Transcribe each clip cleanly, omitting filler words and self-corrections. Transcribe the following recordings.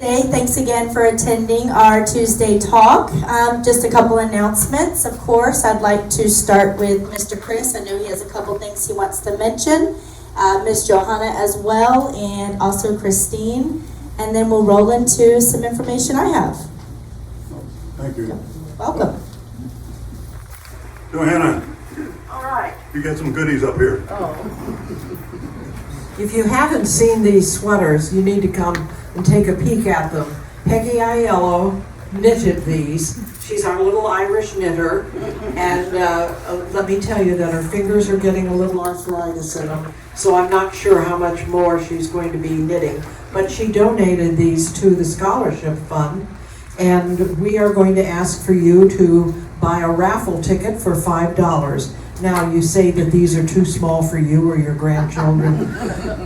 Thanks again for attending our Tuesday talk. Just a couple announcements. Of course, I'd like to start with Mr. Chris. I know he has a couple things he wants to mention. Ms. Johanna as well, and also Christine. And then we'll roll into some information I have. Thank you. Welcome. Johanna, All right. you got some goodies up here. If you haven't seen these sweaters, you need to come and take a peek at them. Peggy Aiello knitted these. She's our little Irish knitter, and let me tell you that her fingers are getting a little arthritis in them, so I'm not sure how much more she's going to be knitting. But she donated these to the scholarship fund, and we are going to ask for you to buy a raffle ticket for $5. Now, you say that these are too small for you or your grandchildren,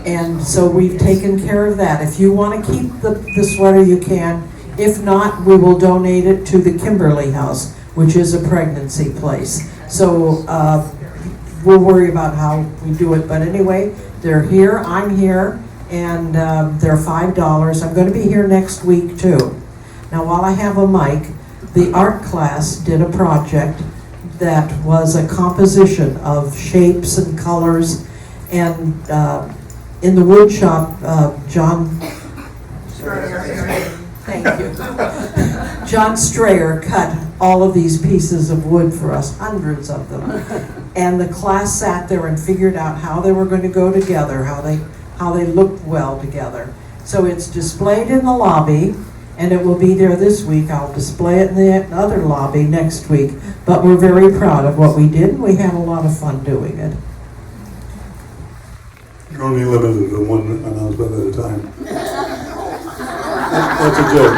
and so we've taken care of that. If you want to keep the sweater, you can. If not, we will donate it to the Kimberly House, which is a pregnancy place. So we'll worry about how we do it. But anyway, they're here, I'm here, and they're $5. I'm going to be here next week, too. Now, while I have a mic, the art class did a project that was a composition of shapes and colors, and in the wood shop, Thank you. John Strayer cut all of these pieces of wood for us, hundreds of them, and the class sat there and figured out how they were going to go together, how they looked well together. So it's displayed in the lobby, and it will be there this week. I'll display it in the other lobby next week. But we're very proud of what we did, and we had a lot of fun doing it. You're only limited to one announcement at a time. That's a joke.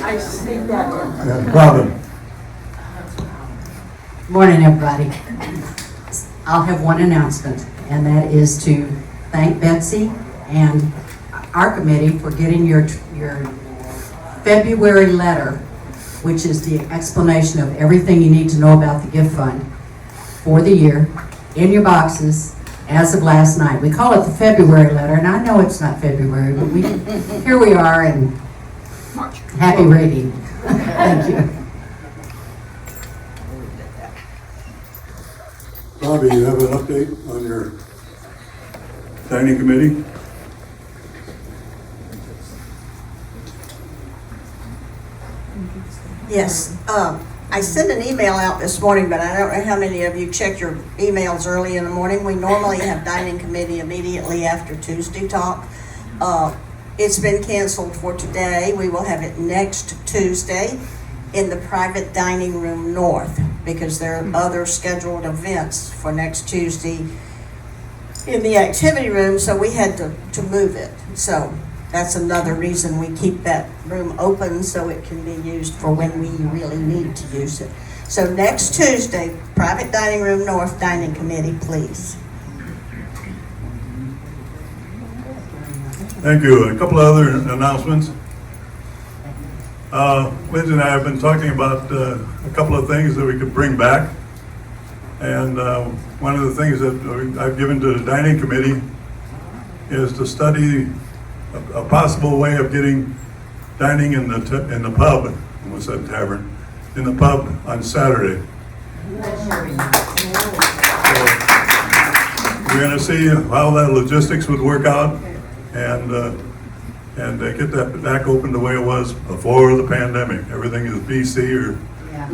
I see that. Yeah, Robin. Morning, everybody. I'll have one announcement, and that is to thank Betsy and our committee for getting your February letter, which is the explanation of everything you need to know about the gift fund for the year, in your boxes as of last night. We call it the February letter, and I know it's not February, but here we are, and happy reading. Thank you. Bobby, you have an update on your dining committee? Yes, I sent an email out this morning, but I don't know how many of you checked your emails early in the morning. We normally have dining committee immediately after Tuesday talk. It's been canceled for today. We will have it next Tuesday in the private dining room north, because there are other scheduled events for next Tuesday in the activity room, so we had to move it. So that's another reason we keep that room open, so it can be used for when we really need to use it. So next Tuesday, private dining room north, dining committee, please. Thank you. A couple of other announcements. Lindsay and I have been talking about a couple of things that we could bring back. And one of the things that I've given to the dining committee is to study a possible way of getting dining in the pub, I almost said tavern, in the pub on Saturday. So we're going to see how that logistics would work out, and get that back open the way it was before the pandemic. Everything is BC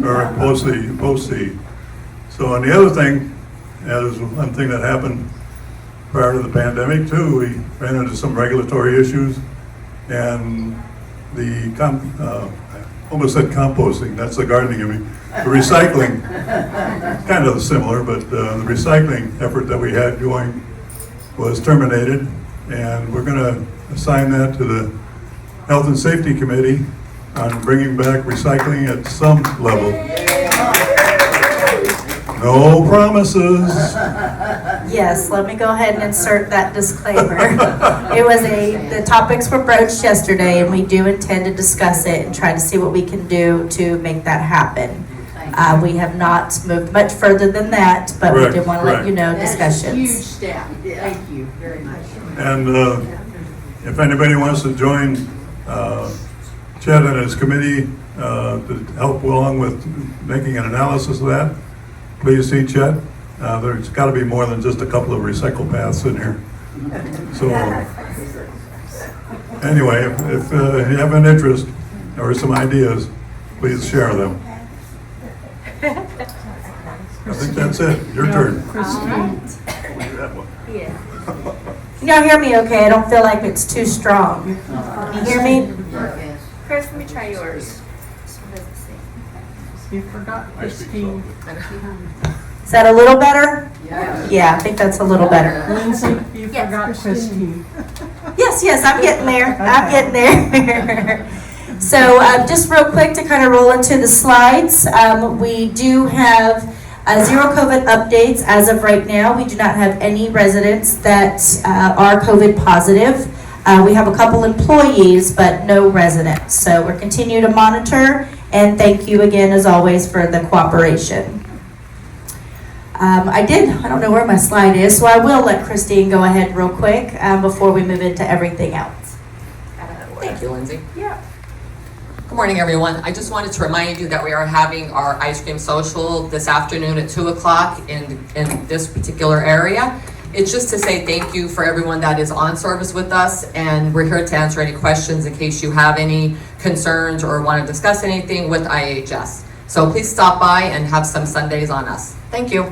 or post-C. So, and the other thing, there's one thing that happened prior to the pandemic too. We ran into some regulatory issues, and I almost said composting, that's the gardening, I mean, the recycling, kind of similar, but the recycling effort that we had going was terminated, and we're going to assign that to the Health and Safety Committee on bringing back recycling at some level. No promises. Yes, let me go ahead and insert that disclaimer. The topics were broached yesterday, and we do intend to discuss it and try to see what we can do to make that happen. We have not moved much further than that, but we did want to let you know discussions. Huge step. Thank you very much. And if anybody wants to join Chet and his committee to help along with making an analysis of that, please see Chet. There's got to be more than just a couple of recycle paths in here. So anyway, if you have an interest or some ideas, please share them. I think that's it. Your turn. Can y'all hear me okay? I don't feel like it's too strong. Can you hear me? Chris, let me try yours. You forgot Christine. Is that a little better? Yeah, I think that's a little better. Lindsay, you forgot Christine. Yes, I'm getting there. I'm getting there. So just real quick to kind of roll into the slides, we do have zero COVID updates as of right now. We do not have any residents that are COVID positive. We have a couple employees, but no residents. So we're continuing to monitor, and thank you again, as always, for the cooperation. I don't know where my slide is, so I will let Christine go ahead real quick before we move into everything else. Thank you, Lindsay. Yeah. Good morning, everyone. I just wanted to remind you that we are having our ice cream social this afternoon at 2 o'clock in this particular area. It's just to say thank you for everyone that is on service with us, and we're here to answer any questions in case you have any concerns or want to discuss anything with IHS. So please stop by and have some Sundays on us. Thank you.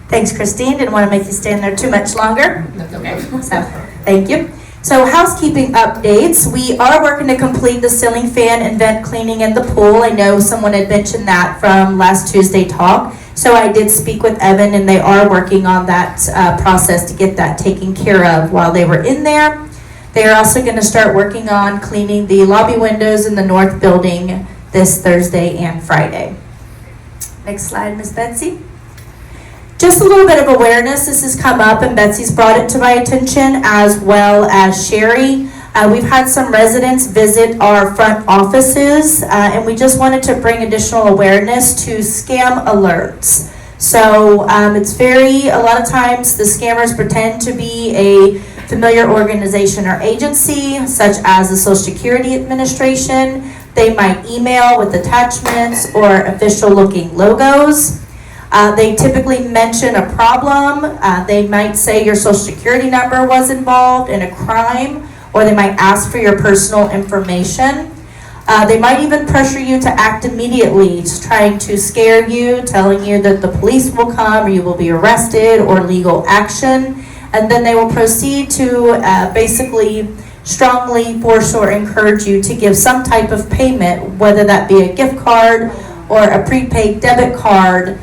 Thanks, Christine. Didn't want to make you stand there too much longer. That's okay. So, thank you. So, housekeeping updates. We are working to complete the ceiling fan and vent cleaning in the pool. I know someone had mentioned that from last Tuesday talk. So, I did speak with Evan, and they are working on that process to get that taken care of while they were in there. They are also going to start working on cleaning the lobby windows in the north building this Thursday and Friday. Next slide, Ms. Betsy. Just a little bit of awareness. This has come up, and Betsy's brought it to my attention, as well as Sherry. We've had some residents visit our front offices, and we just wanted to bring additional awareness to scam alerts. So it's a lot of times the scammers pretend to be a familiar organization or agency, such as the Social Security Administration. They might email with attachments or official-looking logos. They typically mention a problem. They might say your Social Security number was involved in a crime, or they might ask for your personal information. They might even pressure you to act immediately, just trying to scare you, telling you that the police will come or you will be arrested or legal action. And then they will proceed to basically strongly force or encourage you to give some type of payment, whether that be a gift card or a prepaid debit card,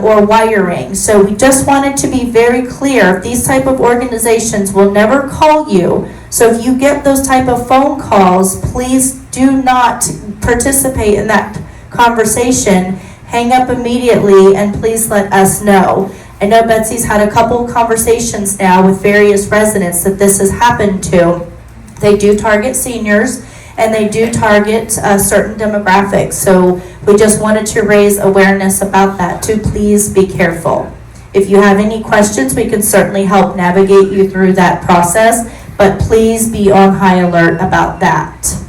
or wiring. So we just wanted to be very clear, these type of organizations will never call you. So if you get those type of phone calls, please do not participate in that conversation. Hang up immediately and please let us know. I know Betsy's had a couple conversations now with various residents that this has happened to. They do target seniors, and they do target certain demographics. So we just wanted to raise awareness about that too. Please be careful. If you have any questions, we can certainly help navigate you through that process, but please be on high alert about that.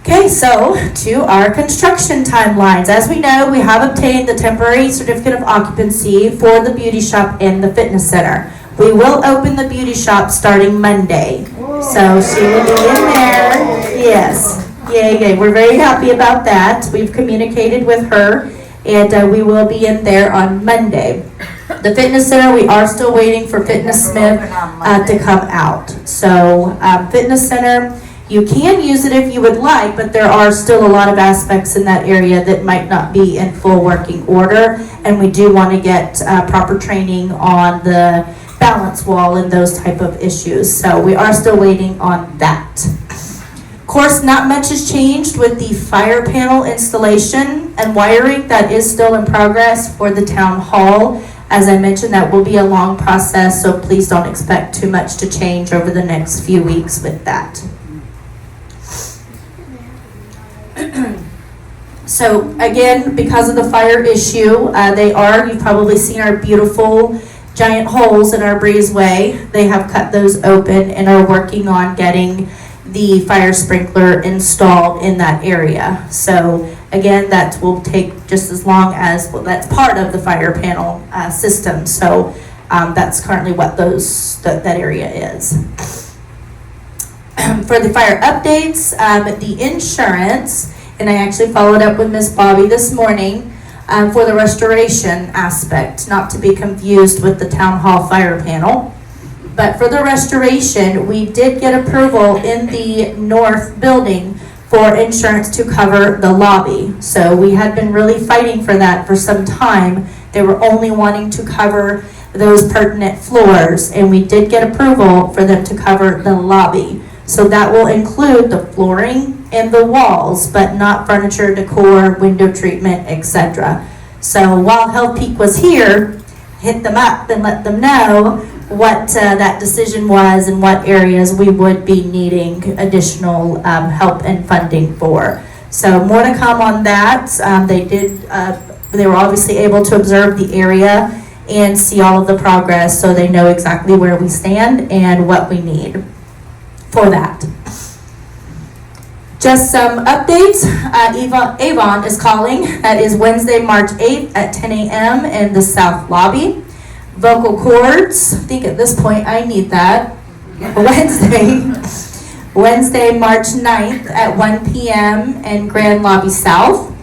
Okay, so to our construction timelines. As we know, we have obtained the temporary certificate of occupancy for the beauty shop and the fitness center. We will open the beauty shop starting Monday. So she will be in there. Yes. Yay. We're very happy about that. We've communicated with her, and we will be in there on Monday. The fitness center, we are still waiting for Fitness Smith to come out. So fitness center, you can use it if you would like, but there are still a lot of aspects in that area that might not be in full working order, and we do want to get proper training on the balance wall and those type of issues. So we are still waiting on that. Of course, not much has changed with the fire panel installation and wiring. That is still in progress for the town hall. As I mentioned, that will be a long process, so please don't expect too much to change over the next few weeks with that. So again, because of the fire issue, you've probably seen our beautiful giant holes in our breezeway. They have cut those open and are working on getting the fire sprinkler installed in that area. So again, that will take just as long as, well, that's part of the fire panel system. So that's currently what that area is. For the fire updates, the insurance, and I actually followed up with Miss Bobby this morning for the restoration aspect, not to be confused with the town hall fire panel. But for the restoration, we did get approval in the north building for insurance to cover the lobby. So we had been really fighting for that for some time. They were only wanting to cover those pertinent floors, and we did get approval for them to cover the lobby. So that will include the flooring and the walls, but not furniture, decor, window treatment, etc. So while Health Peak was here, hit them up and let them know what that decision was and what areas we would be needing additional help and funding for. So more to come on that. They were obviously able to observe the area and see all of the progress, so they know exactly where we stand and what we need for that. Just some updates. Avon is calling. That is Wednesday, March 8th at 10 a.m. in the South Lobby. Vocal cords, I think at this point I need that. Wednesday, March 9th at 1 p.m. in Grand Lobby South.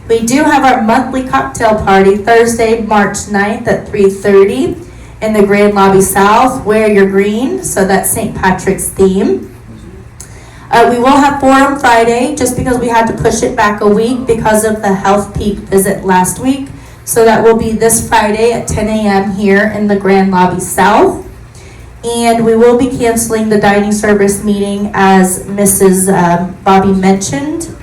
We do have our monthly cocktail party Thursday, March 9th at 3:30 in the Grand Lobby South. Wear your green, so that's St. Patrick's theme. We will have Forum Friday, just because we had to push it back a week because of the Health Peak visit last week. So that will be this Friday at 10 a.m. here in the Grand Lobby South. And we will be canceling the dining service meeting, as Mrs. Bobby mentioned,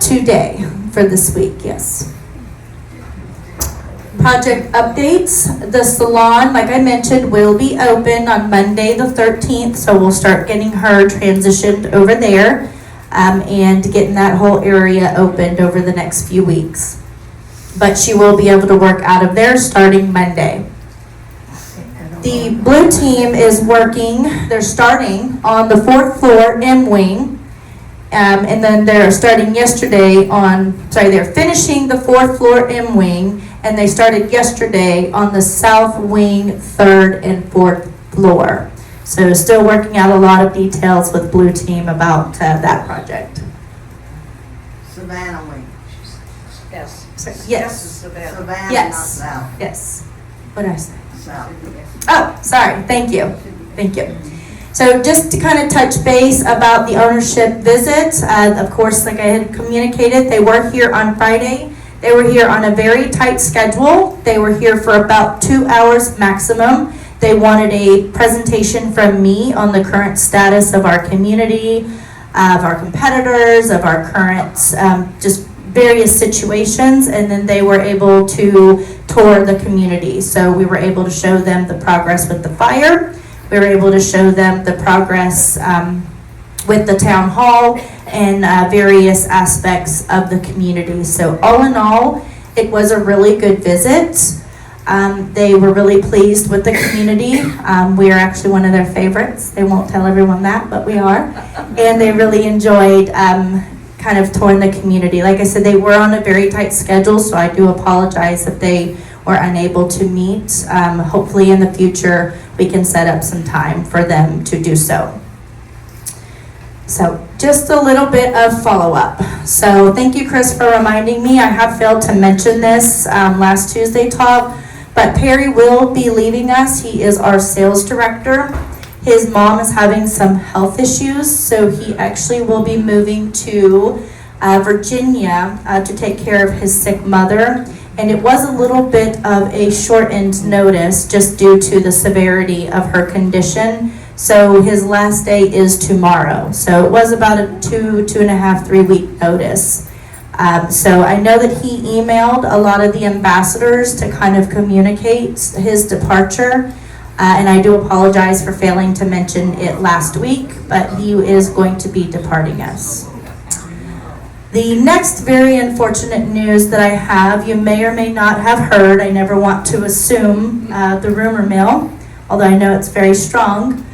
today for this week, yes. Project updates. The salon, like I mentioned, will be open on Monday the 13th, so we'll start getting her transitioned over there and getting that whole area opened over the next few weeks. But she will be able to work out of there starting Monday. The blue team is working, they're starting on the 4th floor M wing. And then they're starting yesterday they're finishing the 4th floor M wing, and they started yesterday on the south wing, 3rd and 4th floor. So still working out a lot of details with blue team about that project. Savannah wing. Yes. Yes. Savannah, Yes. not South. Yes. What did I say? South. Oh, sorry. Thank you. Thank you. So just to kind of touch base about the ownership visit, of course, like I had communicated, they were here on Friday. They were here on a very tight schedule. They were here for about 2 hours maximum. They wanted a presentation from me on the current status of our community, of our competitors, of our current just various situations, and then they were able to tour the community. So we were able to show them the progress with the fire. We were able to show them the progress with the town hall and various aspects of the community. So all in all, it was a really good visit. They were really pleased with the community. We are actually one of their favorites. They won't tell everyone that, but we are. And they really enjoyed kind of touring the community. Like I said, they were on a very tight schedule, so I do apologize if they were unable to meet. Hopefully in the future, we can set up some time for them to do so. So just a little bit of follow-up. So thank you, Chris, for reminding me. I have failed to mention this last Tuesday talk, but Perry will be leaving us. He is our sales director. His mom is having some health issues, so he actually will be moving to Virginia to take care of his sick mother. And it was a little bit of a shortened notice just due to the severity of her condition. So his last day is tomorrow. So it was about a 2.5, 3 week notice. So I know that he emailed a lot of the ambassadors to kind of communicate his departure. And I do apologize for failing to mention it last week, but he is going to be departing us. The next very unfortunate news that I have, you may or may not have heard, I never want to assume the rumor mill, although I know it's very strong.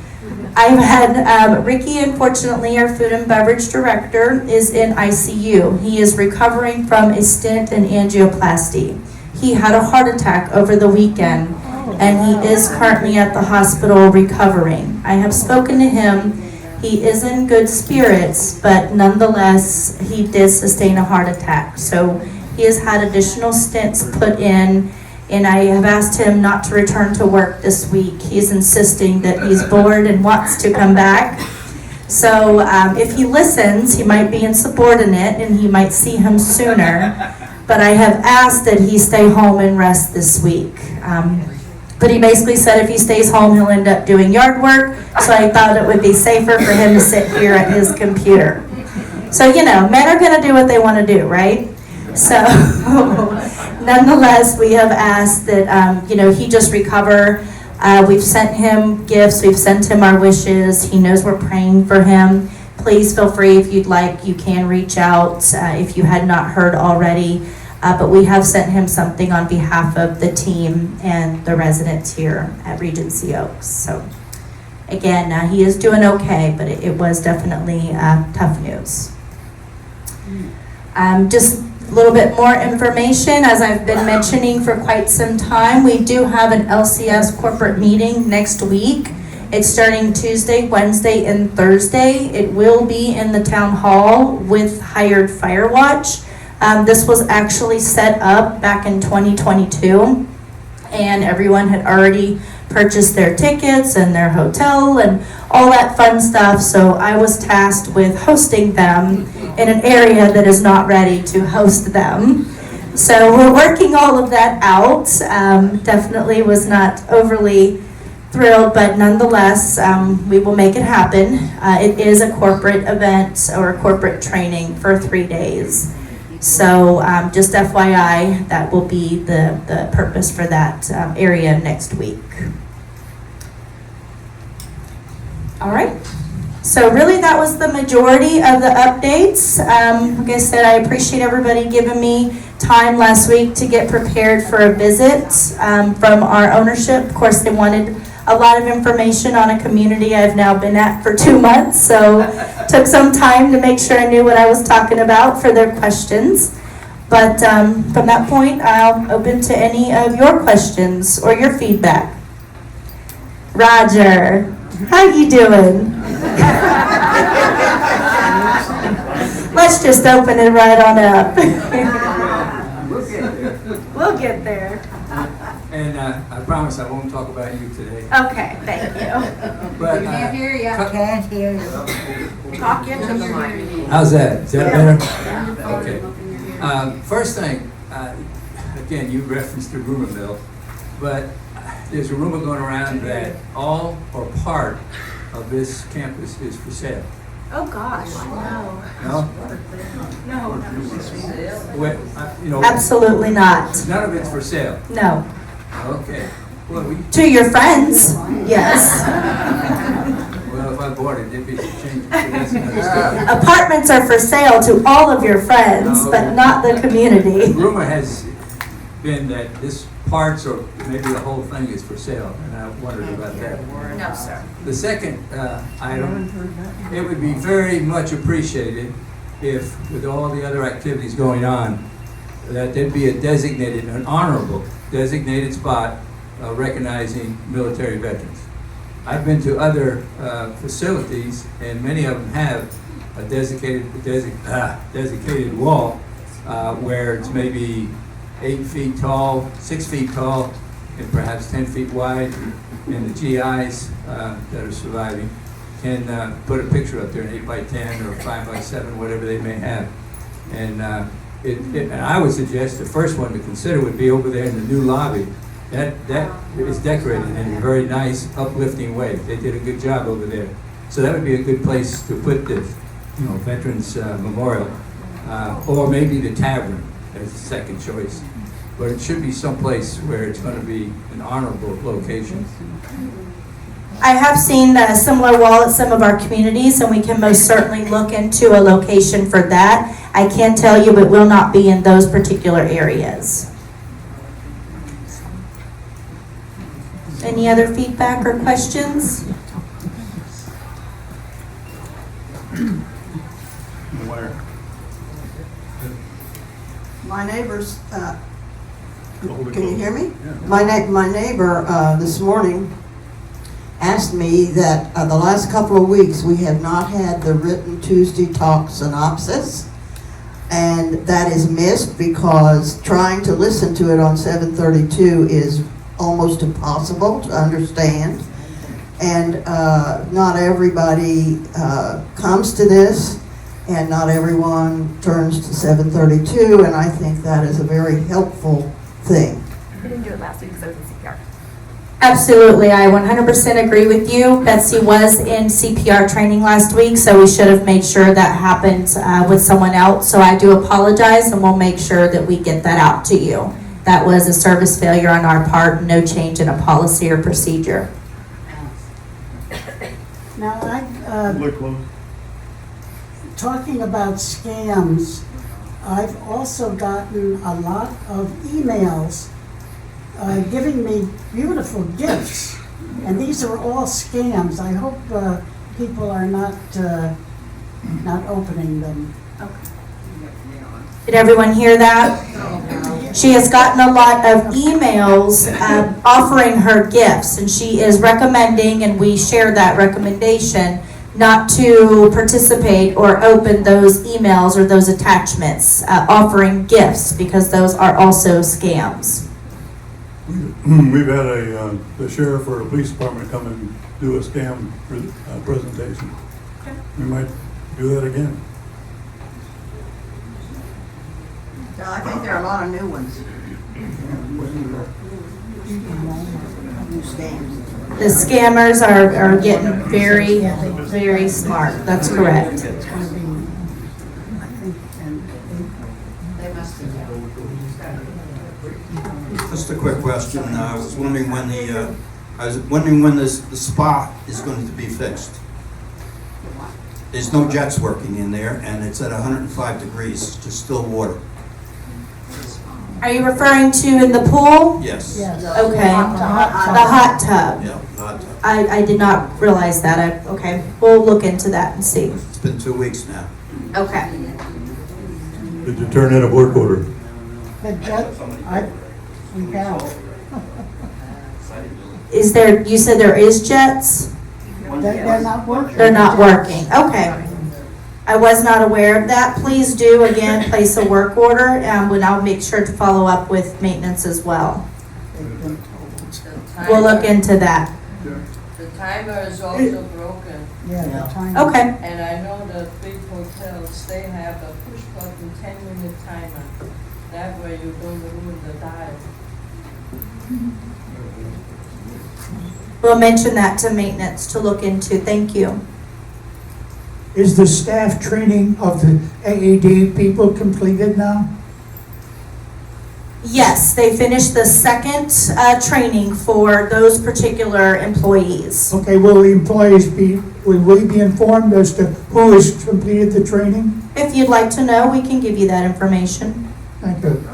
I've had Ricky, unfortunately, our food and beverage director, is in ICU. He is recovering from a stent and angioplasty. He had a heart attack over the weekend, and he is currently at the hospital recovering. I have spoken to him. He is in good spirits, but nonetheless, he did sustain a heart attack. So he has had additional stents put in, and I have asked him not to return to work this week. He's insisting that he's bored and wants to come back. So if he listens, he might be insubordinate and he might see him sooner. But I have asked that he stay home and rest this week. But he basically said if he stays home, he'll end up doing yard work. So I thought it would be safer for him to sit here at his computer. So, you know, men are going to do what they want to do, right? So, nonetheless, we have asked that, he just recover. We've sent him gifts. We've sent him our wishes. He knows we're praying for him. Please feel free, if you'd like, you can reach out if you had not heard already. But we have sent him something on behalf of the team and the residents here at Regency Oaks. So again, he is doing okay, but it was definitely tough news. Just a little bit more information, as I've been mentioning for quite some time, we do have an LCS corporate meeting next week. It's starting Tuesday, Wednesday, and Thursday. It will be in the town hall with hired fire watch. This was actually set up back in 2022, and everyone had already purchased their tickets and their hotel and all that fun stuff. So I was tasked with hosting them in an area that is not ready to host them. So we're working all of that out. Definitely was not overly thrilled, but nonetheless, we will make it happen. It is a corporate event or a corporate training for 3 days. So just FYI, that will be the purpose for that area next week. All right. So really that was the majority of the updates. Like I said, I appreciate everybody giving me time last week to get prepared for a visit from our ownership. Of course, they wanted a lot of information on a community I've now been at for 2 months, so took some time to make sure I knew what I was talking about for their questions. But from that point, I'm open to any of your questions or your feedback. Roger, how you doing? Let's just open it right on up. We'll get there. And I promise I won't talk about you today. Okay, thank you. But Can't hear you. Can't hear you. Talk into the mic. how's that? Is that better? Okay. First thing, again, you referenced the rumor mill, but there's a rumor going around that all or part of this campus is for sale. Oh, gosh, no. No? No. Well, Absolutely not. none of it's for sale. No. Okay. Well, To your friends, yes. well, if I bought it, there'd be some changes. But that's another story. Apartments are for sale to all of your friends, but not the community. Rumor has been that this parts or maybe the whole thing is for sale, and I wondered about that. No, sir. The second item, it would be very much appreciated if, with all the other activities going on, that there'd be a designated, an honorable designated spot recognizing military veterans. I've been to other facilities, and many of them have a designated wall where it's maybe 8 feet tall, 6 feet tall, and perhaps 10 feet wide, and the GIs that are surviving can put a picture up there, an 8 by 10 or 5 by 7, whatever they may have. And and I would suggest the first one to consider would be over there in the new lobby. That is decorated in a very nice, uplifting way. They did a good job over there. So that would be a good place to put this, Veterans Memorial, or maybe the tavern as a second choice. But it should be someplace where it's going to be an honorable location. I have seen a similar wall at some of our communities, and we can most certainly look into a location for that. I can tell you it will not be in those particular areas. Any other feedback or questions? Where? My neighbors, Hold it can you close. hear me? Yeah. My neighbor this morning asked me that the last couple of weeks, we have not had the written Tuesday talk synopsis. And that is missed because trying to listen to it on 732 is almost impossible to understand. And not everybody comes to this, and not everyone turns to 732, and I think that is a very helpful thing. We didn't do it last week because I was in CPR. Absolutely, I 100% agree with you. Betsy was in CPR training last week, so we should have made sure that happened with someone else. So I do apologize, and we'll make sure that we get that out to you. That was a service failure on our part, no change in a policy or procedure. Now, Hold it close. talking about scams, I've also gotten a lot of emails giving me beautiful gifts, and these are all scams. I hope people are not opening them. Did everyone hear that? She has gotten a lot of emails offering her gifts, and she is recommending, and we share that recommendation, not to participate or open those emails or those attachments offering gifts, because those are also scams. We've had the sheriff or a police department come and do a scam presentation. We might do that again. I think there are a lot of new ones. New scams. The scammers are getting very, very smart. That's correct. It's going to be, I think, Just a quick question. I was wondering when the spa is going to be fixed. There's no jets working in there, and it's at 105 degrees, just still water. Are you referring to in the pool? Yes. yes. Okay. The hot tub. Yeah, hot tub. I did not realize that. Okay, we'll look into that and see. It's been 2 weeks now. Okay. Did you turn in a work order? The jet, we have. Is there, you said there is jets? They're not working. They're not working. Okay. I was not aware of that. Please do, again, place a work order, and I'll make sure to follow up with maintenance as well. We'll look into that. The timer is also broken, Yeah, the time. Okay. and I know the big hotels, they have a push button 10-minute timer. That way you don't ruin the dial. We'll mention that to maintenance to look into. Thank you. Is the staff training of the AED people completed now? Yes, they finished the second training for those particular employees. Okay, will the employees will we be informed as to who has completed the training? If you'd like to know, we can give you that information. Thank you.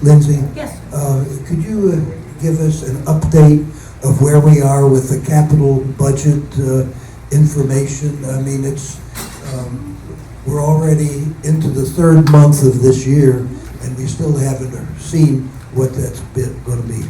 Lindsay, Yes. could you give us an update of where we are with the capital budget information? I mean, we're already into the third month of this year, and we still haven't seen what that's going to be.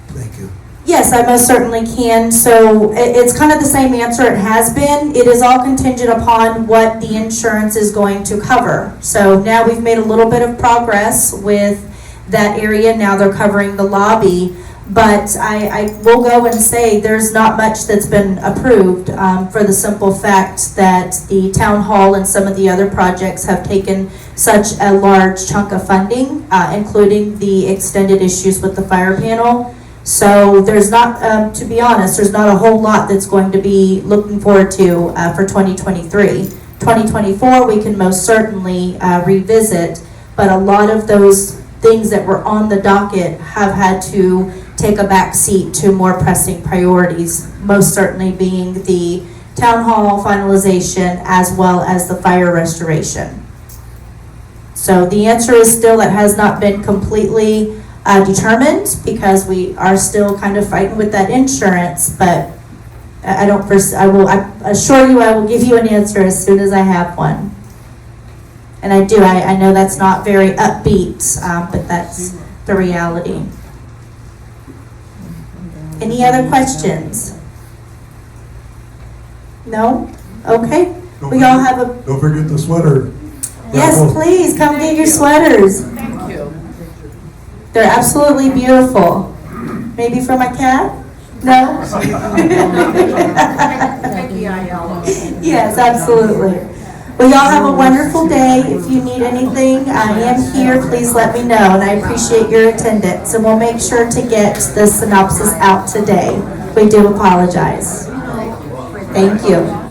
Thank you. Yes, I most certainly can. So it's kind of the same answer it has been. It is all contingent upon what the insurance is going to cover. So now we've made a little bit of progress with that area. Now they're covering the lobby. But I will go and say there's not much that's been approved for the simple fact that the town hall and some of the other projects have taken such a large chunk of funding, including the extended issues with the fire panel. So there's not, to be honest, there's not a whole lot that's going to be looking forward to for 2023. 2024, we can most certainly revisit, but a lot of those things that were on the docket have had to take a back seat to more pressing priorities, most certainly being the town hall finalization as well as the fire restoration. So the answer is still, it has not been completely determined because we are still kind of fighting with that insurance, but I assure you I will give you an answer as soon as I have one. And I know that's not very upbeat, but that's the reality. Any other questions? No? Okay. We all have a, Don't forget the sweater. yes, please, come get your sweaters. Thank you. They're absolutely beautiful. Maybe for my cat? No? Yes, absolutely. Well, y'all have a wonderful day. If you need anything, I am here. Please let me know, and I appreciate your attendance. And we'll make sure to get the synopsis out today. We do apologize. Thank you.